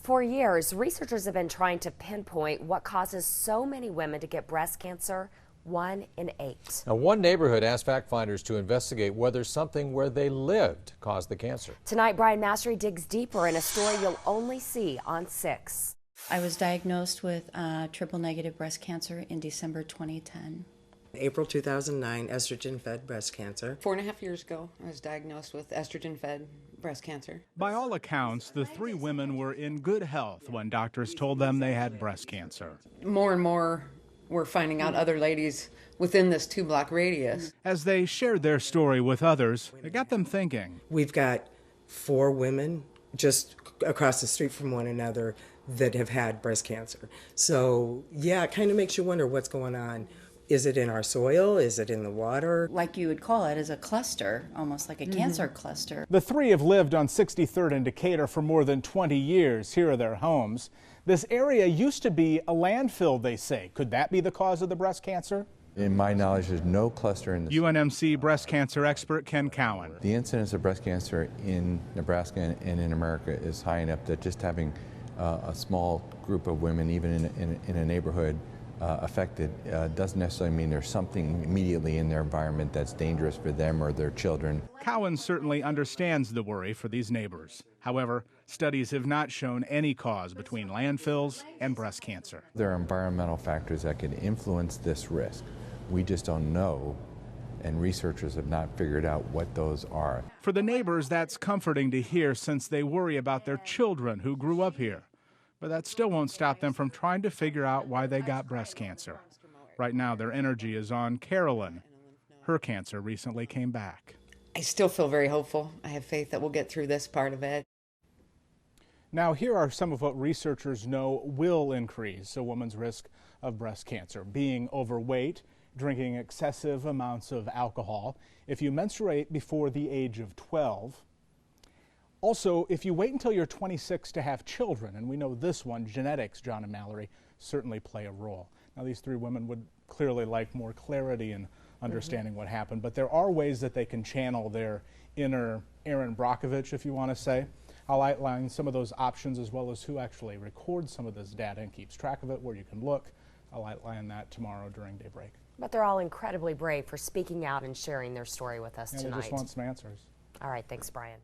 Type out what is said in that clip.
For years, researchers have been trying to pinpoint what causes so many women to get breast cancer, 1 in 8. Now, one neighborhood asked fact finders to investigate whether something where they lived caused the cancer. Tonight, Brian Mastery digs deeper in a story you'll only see on 6. I was diagnosed with triple negative breast cancer in December 2010. April 2009, estrogen-fed breast cancer. 4.5 years ago, I was diagnosed with estrogen-fed breast cancer. By all accounts, the three women were in good health when doctors told them they had breast cancer. More and more, we're finding out other ladies within this 2-block radius. As they shared their story with others, it got them thinking. We've got 4 women just across the street from one another that have had breast cancer. So, yeah, it kind of makes you wonder what's going on. Is it in our soil? Is it in the water? Like you would call it, as a cluster, almost like a cancer cluster. The three have lived on 63rd and Decatur for more than 20 years. Here are their homes. This area used to be a landfill, they say. Could that be the cause of the breast cancer? In my knowledge, there's no cluster in the UNMC breast cancer expert Ken Cowan. The incidence of breast cancer in Nebraska and in America is high enough that just having a small group of women, even in a neighborhood, affected doesn't necessarily mean there's something immediately in their environment that's dangerous for them or their children. Cowan certainly understands the worry for these neighbors. However, studies have not shown any cause between landfills and breast cancer. There are environmental factors that could influence this risk. We just don't know, and researchers have not figured out what those are. For the neighbors, that's comforting to hear, since they worry about their children who grew up here. But that still won't stop them from trying to figure out why they got breast cancer. Right now, their energy is on Carolyn. Her cancer recently came back. I still feel very hopeful. I have faith that we'll get through this part of it. Now, here are some of what researchers know will increase a woman's risk of breast cancer: being overweight, drinking excessive amounts of alcohol, if you menstruate before the age of 12, also, if you wait until you're 26 to have children, and we know this one, genetics, John and Mallory, certainly play a role. Now, these three women would clearly like more clarity in understanding what happened, but there are ways that they can channel their inner Erin Brockovich, if you want to say. I'll outline some of those options, as well as who actually records some of this data and keeps track of it, where you can look. I'll outline that tomorrow during Daybreak. But they're all incredibly brave for speaking out and sharing their story with us And tonight. we just want some answers. All right, thanks, Brian.